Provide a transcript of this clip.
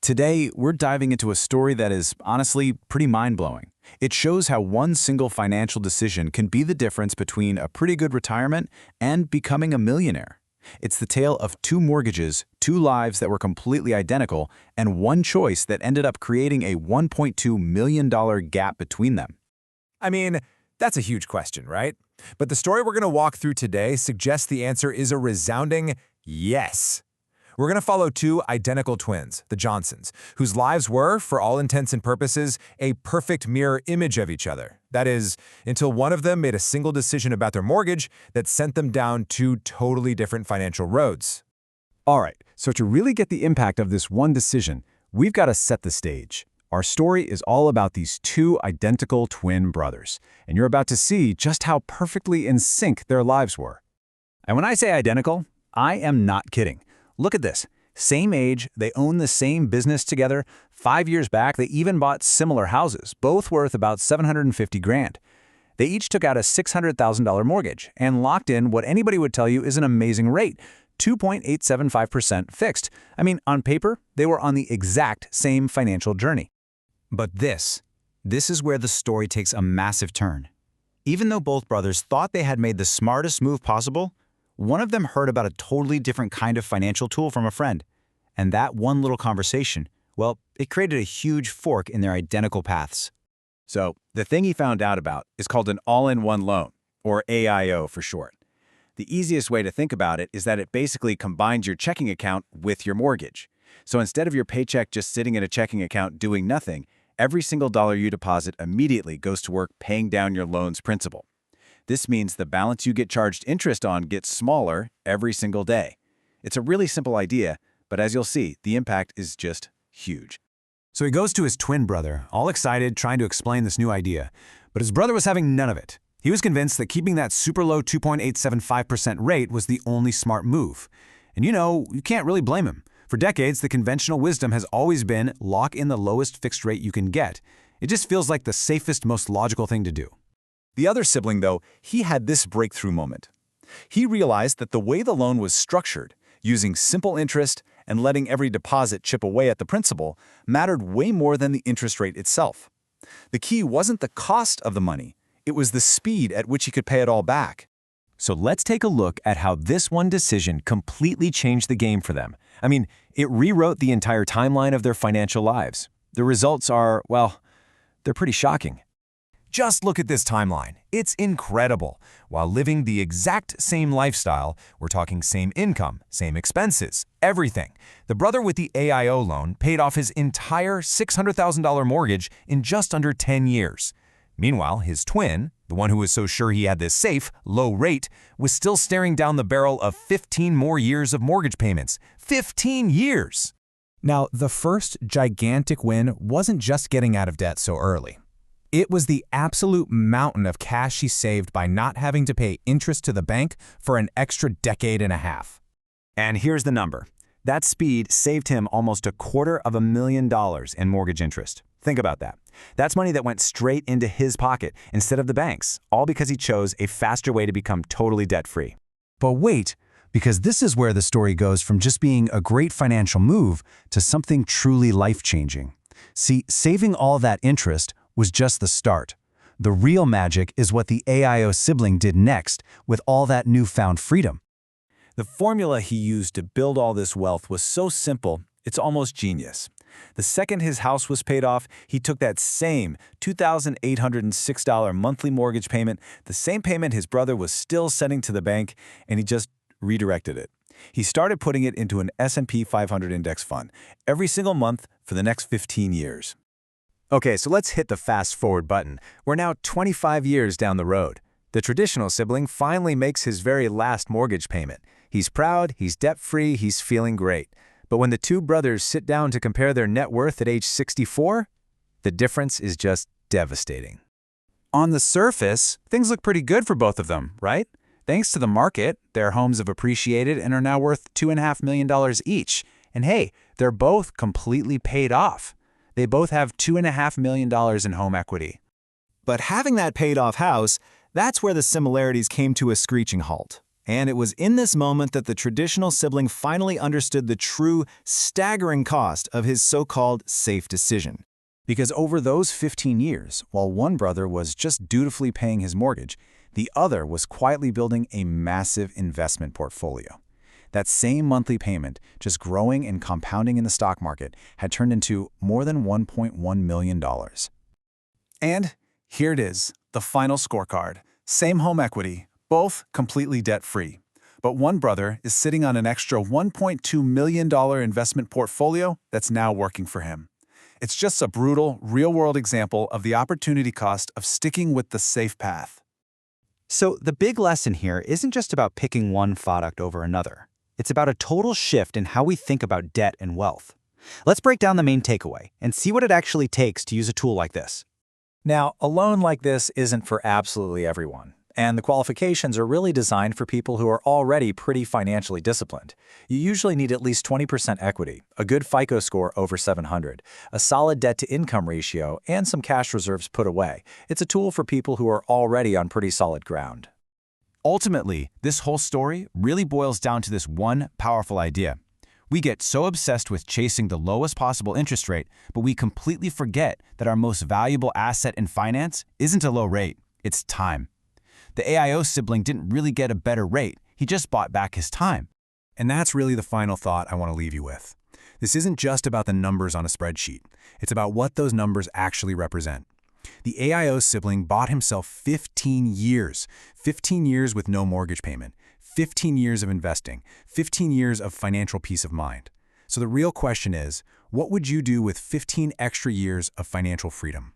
Today, we're diving into a story that is honestly pretty mind-blowing. It shows how one single financial decision can be the difference between a pretty good retirement and becoming a millionaire. It's the tale of two mortgages, two lives that were completely identical, and one choice that ended up creating a $1.2 million gap between them. I mean, that's a huge question, right? But the story we're going to walk through today suggests the answer is a resounding yes. We're going to follow two identical twins, the Johnsons, whose lives were, for all intents and purposes, a perfect mirror image of each other. That is, until one of them made a single decision about their mortgage that sent them down two totally different financial roads. All right, so to really get the impact of this one decision, we've got to set the stage. Our story is all about these two identical twin brothers, and you're about to see just how perfectly in sync their lives were. And when I say identical, I am not kidding. Look at this. Same age, they own the same business together. 5 years back, they even bought similar houses, both worth about $750 grand. They each took out a $600,000 mortgage and locked in what anybody would tell you is an amazing rate, 2.875% fixed. I mean, on paper, they were on the exact same financial journey. But this is where the story takes a massive turn. Even though both brothers thought they had made the smartest move possible, one of them heard about a totally different kind of financial tool from a friend. And that one little conversation, well, it created a huge fork in their identical paths. So the thing he found out about is called an all-in-one loan, or AIO for short. The easiest way to think about it is that it basically combines your checking account with your mortgage. So instead of your paycheck just sitting in a checking account doing nothing, every single dollar you deposit immediately goes to work paying down your loan's principal. This means the balance you get charged interest on gets smaller every single day. It's a really simple idea, but as you'll see, the impact is just huge. So he goes to his twin brother, all excited, trying to explain this new idea. But his brother was having none of it. He was convinced that keeping that super low 2.875% rate was the only smart move. And you can't really blame him. For decades, the conventional wisdom has always been lock in the lowest fixed rate you can get. It just feels like the safest, most logical thing to do. The other sibling, though, he had this breakthrough moment. He realized that the way the loan was structured, using simple interest and letting every deposit chip away at the principal, mattered way more than the interest rate itself. The key wasn't the cost of the money, it was the speed at which he could pay it all back. So let's take a look at how this one decision completely changed the game for them. I mean, it rewrote the entire timeline of their financial lives. The results are, well, they're pretty shocking. Just look at this timeline. It's incredible. While living the exact same lifestyle, we're talking same income, same expenses, everything. The brother with the AIO loan paid off his entire $600,000 mortgage in just under 10 years. Meanwhile, his twin, the one who was so sure he had this safe, low rate, was still staring down the barrel of 15 more years of mortgage payments. 15 years! Now, the first gigantic win wasn't just getting out of debt so early. It was the absolute mountain of cash he saved by not having to pay interest to the bank for an extra decade and a half. And here's the number. That speed saved him almost $250,000 in mortgage interest. Think about that. That's money that went straight into his pocket instead of the bank's, all because he chose a faster way to become totally debt-free. But wait, because this is where the story goes from just being a great financial move to something truly life-changing. See, saving all that interest was just the start. The real magic is what the AIO sibling did next with all that newfound freedom. The formula he used to build all this wealth was so simple, it's almost genius. The second his house was paid off, he took that same $2,806 monthly mortgage payment, the same payment his brother was still sending to the bank, and he just redirected it. He started putting it into an S&P 500 index fund every single month for the next 15 years. Okay, so let's hit the fast forward button. We're now 25 years down the road. The traditional sibling finally makes his very last mortgage payment. He's proud, he's debt-free, he's feeling great. But when the two brothers sit down to compare their net worth at age 64, the difference is just devastating. On the surface, things look pretty good for both of them, right? Thanks to the market, their homes have appreciated and are now worth $2.5 million each. And hey, they're both completely paid off. They both have $2.5 million in home equity. But having that paid-off house, that's where the similarities came to a screeching halt. And it was in this moment that the traditional sibling finally understood the true, staggering cost of his so-called safe decision. Because over those 15 years, while one brother was just dutifully paying his mortgage, the other was quietly building a massive investment portfolio. That same monthly payment, just growing and compounding in the stock market, had turned into more than $1.1 million. And here it is, the final scorecard. Same home equity, both completely debt-free. But one brother is sitting on an extra $1.2 million investment portfolio that's now working for him. It's just a brutal, real-world example of the opportunity cost of sticking with the safe path. So the big lesson here isn't just about picking one product over another. It's about a total shift in how we think about debt and wealth. Let's break down the main takeaway and see what it actually takes to use a tool like this. Now, a loan like this isn't for absolutely everyone, and the qualifications are really designed for people who are already pretty financially disciplined. You usually need at least 20% equity, a good FICO score over 700, a solid debt-to-income ratio, and some cash reserves put away. It's a tool for people who are already on pretty solid ground. Ultimately, this whole story really boils down to this one powerful idea. We get so obsessed with chasing the lowest possible interest rate, but we completely forget that our most valuable asset in finance isn't a low rate, it's time. The AIO sibling didn't really get a better rate, he just bought back his time. And that's really the final thought I want to leave you with. This isn't just about the numbers on a spreadsheet. It's about what those numbers actually represent. The AIO sibling bought himself 15 years with no mortgage payment, 15 years of investing, 15 years of financial peace of mind. So the real question is, what would you do with 15 extra years of financial freedom?